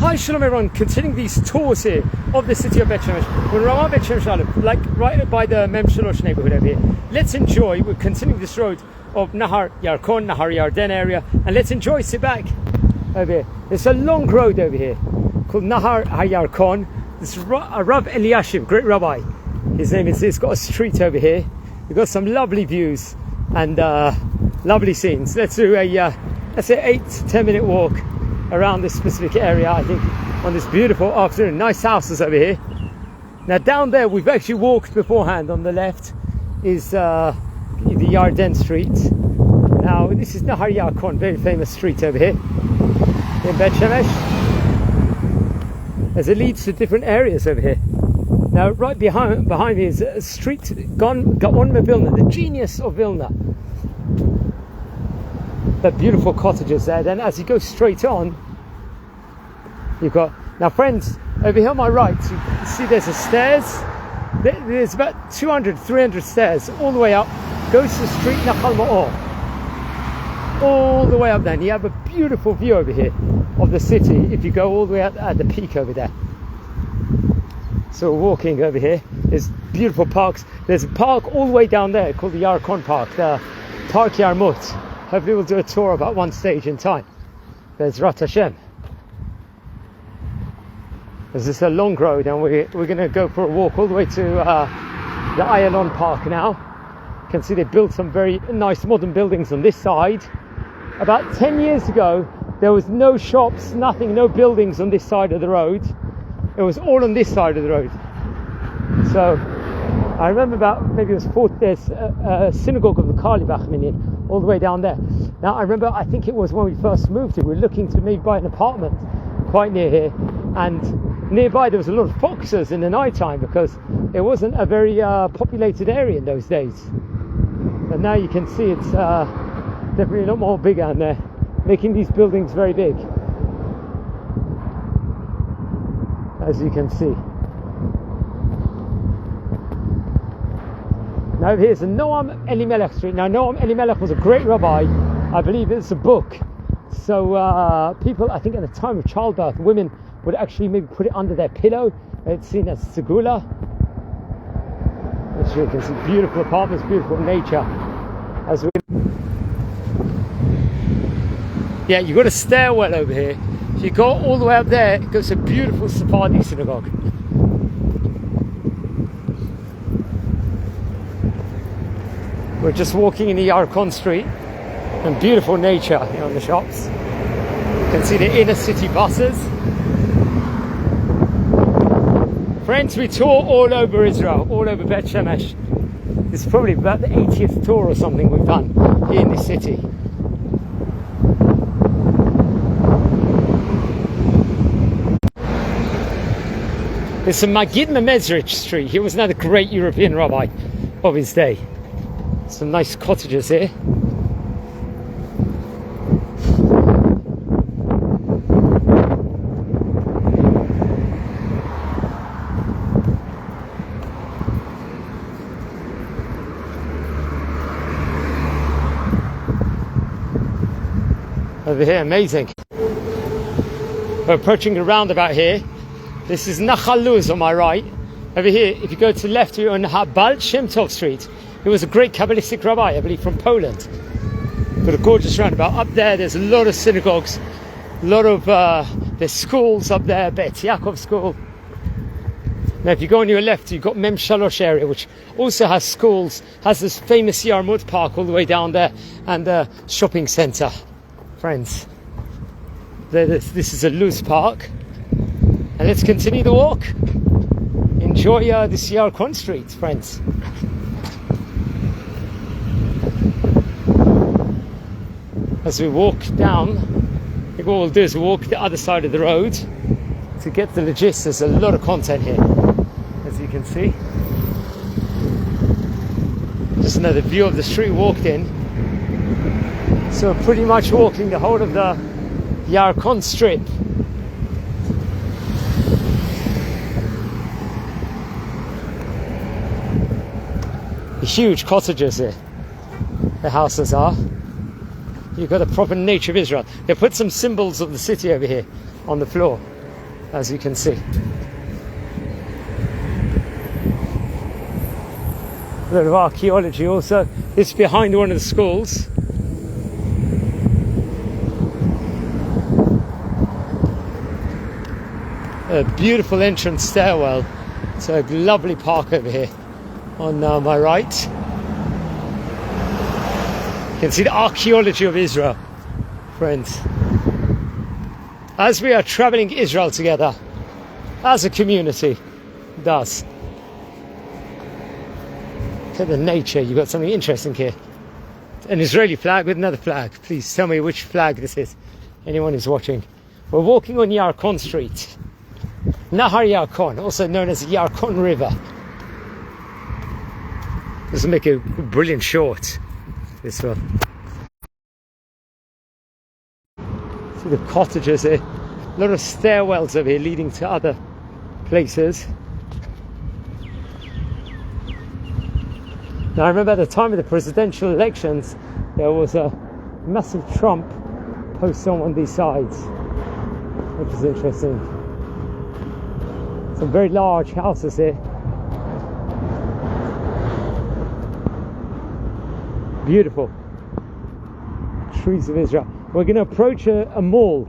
Hi Shalom everyone, continuing these tours here of the city of Beit Shemesh. We're in Ramat Beit Shemesh, like right by the Mem Shalosh neighborhood over here. Let's enjoy, we're continuing this road of Nahar Hayarkon, Nahar Hayarkon area, and let's enjoy, sit back over here. There's a long road over here called Nahar Hayarkon. This is Rav Eliashiv, great rabbi. His name is, it's got a street over here. We've got some lovely views and lovely scenes. Let's do a, let's say 8-10 minute walk around this specific area, I think, on this beautiful afternoon. Nice houses over here. Now down there, we've actually walked beforehand. On the left is the Yarden Street. Now this is Nahar Hayarkon, very famous street over here in Beit Shemesh, as it leads to different areas over here. Now right behind me is a street Gaon Vilna, the genius of Vilna. The beautiful cottages there. Then as you go straight on, you've got, now friends, over here on my right, you see there's a stairs. There's about 200-300 stairs all the way up, goes to the street Nachal Ma'or, all the way up there, and you have a beautiful view over here of the city if you go all the way up at the peak over there. So we're walking over here. There's beautiful parks. There's a park all the way down there called the Hayarkon Park, the Park Yarmut. Hopefully we'll do a tour about one stage in time. There's Rat Hashem. There's this a long road, and we're going to go for a walk all the way to the Ayalon Park now. You can see they built some very nice modern buildings on this side. About 10 years ago, there was no shops, nothing, no buildings on this side of the road. It was all on this side of the road. So I remember about, maybe it was there's a synagogue of the Kali Bachminin all the way down there. Now I remember, I think it was when we first moved here, we were looking to maybe buy an apartment quite near here, and nearby there was a lot of foxes in the night time because it wasn't a very populated area in those days. But now you can see it's definitely a lot more bigger, and they're making these buildings very big, as you can see. Now over here is the Noam Elimelech Street. Now Noam Elimelech was a great rabbi. I believe it's a book. So people, I think at the time of childbirth, women would actually maybe put it under their pillow. It's seen as segula. As you can see, beautiful apartments, beautiful nature. As we, yeah, you've got a stairwell over here. If you go all the way up there, it goes to a beautiful Sephardi synagogue. We're just walking in the Hayarkon Street, and beautiful nature here on the shops. You can see the inner city buses. Friends, we tour all over Israel, all over Beit Shemesh. This is probably about the 80th tour or something we've done here in this city. There's some Magid Memezrich Street. He was another great European rabbi of his day. Some nice cottages here. Over here, amazing. We're approaching a roundabout here. This is Nachal Luz on my right. Over here, if you go to the left, you're on Baal Shem Tov Street. He was a great Kabbalistic rabbi, I believe, from Poland. Got a gorgeous roundabout. Up there, there's a lot of synagogues, a lot of there's schools up there, Beit Yaakov School. Now, if you go on your left, you've got Mem Shalosh area, which also has schools, has this famous Yarmut Park all the way down there, and a shopping centre. Friends, this is a loose park, and let's continue the walk. Enjoy this Hayarkon Street, friends. As we walk down, I think what we'll do is walk the other side of the road to get the gist. There's a lot of content here, as you can see. Just another view of the street walked in. So we're pretty much walking the whole of the Hayarkon Strip. The huge cottages here, the houses are. You've got a proper nature of Israel. They put some symbols of the city over here on the floor. as you can see. A lot of archaeology also. This is behind one of the schools. A beautiful entrance stairwell. It's a lovely park over here on my right. You can see the archaeology of Israel, friends. As we are traveling Israel together, as a community, thus. Look at the nature, you've got something interesting here. An Israeli flag with another flag. Please tell me which flag this is, anyone who's watching. We're walking on Hayarkon Street. Nahar Hayarkon, also known as the Hayarkon River. This will make a brilliant short, this one. See the cottages here. A lot of stairwells over here leading to other places. Now I remember at the time of the presidential elections, there was a massive Trump poster on one of these sides, which is interesting. Some very large houses here. Beautiful. Trees of Israel. We're going to approach a mall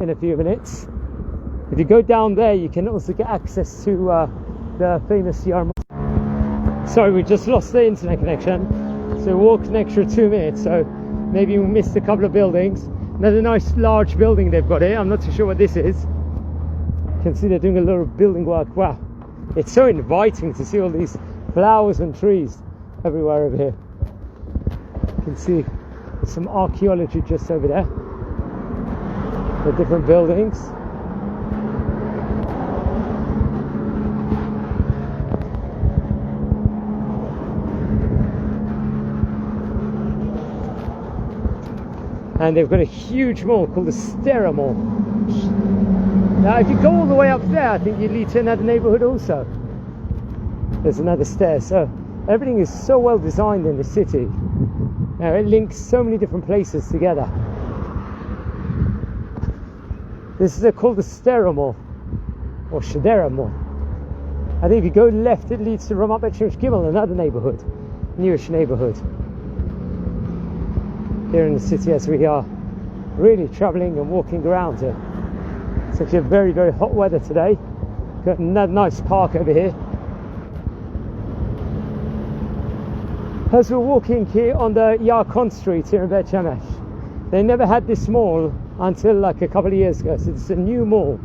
in a few minutes. If you go down there, you can also get access to the famous Yar. Sorry, we just lost the internet connection, so we walked an extra 2 minutes, so maybe we missed a couple of buildings. Another nice large building they've got here. I'm not too sure what this is. You can see they're doing a lot of building work. Wow, it's so inviting to see all these flowers and trees everywhere over here. You can see some archaeology just over there. The different buildings. And they've got a huge mall called the Stera Mall. Now if you go all the way up there, I think you lead to another neighbourhood also. There's another stair. So everything is so well designed in the city. Now it links so many different places together. This is called the Stera Mall, or Shadera Mall. I think if you go left, it leads to Ramat Beit Shemesh Gimel, another neighbourhood, newish neighbourhood. Here in the city as we are really travelling and walking around here. It's actually a very, very hot weather today. Got another nice park over here. As we're walking here on the Hayarkon Street here in Beit Shemesh, they never had this mall until like a couple of years ago, so it's a new mall.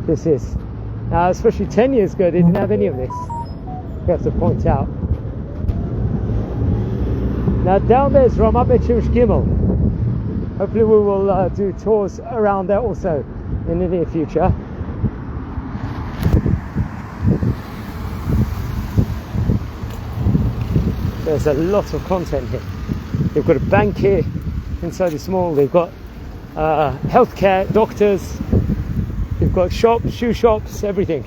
This is. Now, especially 10 years ago, they didn't have any of this. We have to point out. Now down there is Ramat Beit Shemesh Gimel. Hopefully we will do tours around there also in the near future. There's a lot of content here. They've got a bank here inside this mall. They've got healthcare, doctors. They've got shops, shoe shops, everything.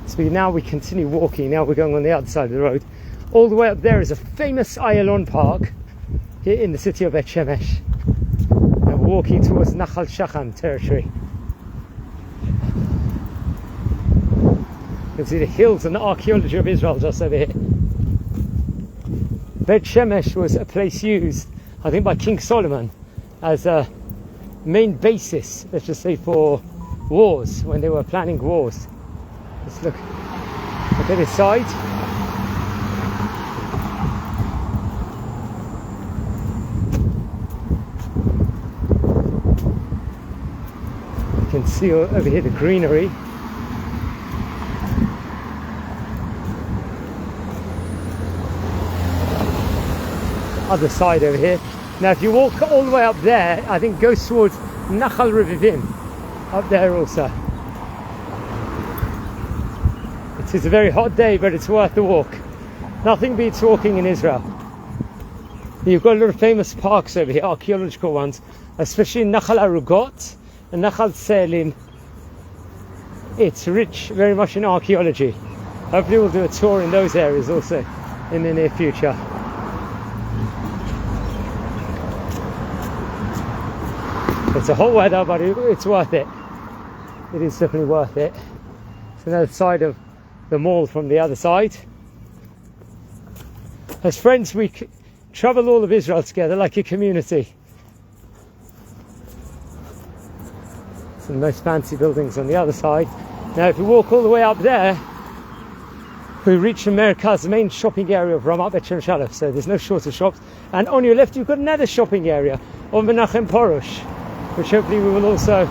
So now we continue walking. Now we're going on the other side of the road. All the way up there is a famous Ayalon park here in the city of Beit Shemesh. And we're walking towards Nahal Shachan territory. You can see the hills and the archaeology of Israel just over here. Beit Shemesh was a place used, I think, by King Solomon as a main basis, let's just say, for wars, when they were planning wars. Let's look at this side. You can see over here the greenery. Other side over here. Now if you walk all the way up there, I think goes towards Nachal Revivim up there also. It is a very hot day, but it's worth the walk. Nothing beats walking in Israel. You've got a lot of famous parks over here, archaeological ones, especially Nachal Arugot and Nachal Tselin. It's rich very much in archaeology. Hopefully we'll do a tour in those areas also in the near future. It's a hot weather, but it's worth it. It is definitely worth it. It's another side of the mall from the other side. As friends, we travel all of Israel together like a community. Some nice fancy buildings on the other side. Now, if we walk all the way up there, we reach the Merkaz, the main shopping area of Ramat Beit Shemesh. So there's no shortage of shops. And on your left, you've got another shopping area of Menachem Porush, which hopefully we will also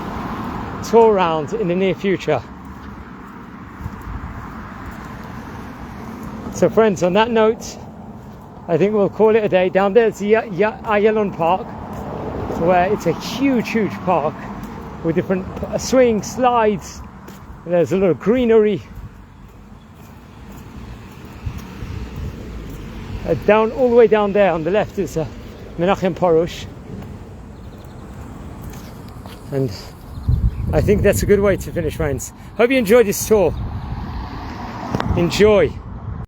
tour around in the near future. So friends, on that note, I think we'll call it a day. Down there is the Ayalon Park, where it's a huge park with different swing slides. There's a lot of greenery. Down all the way down there on the left is Menachem Porush, and I think that's a good way to finish, friends. Hope you enjoyed this tour. Enjoy.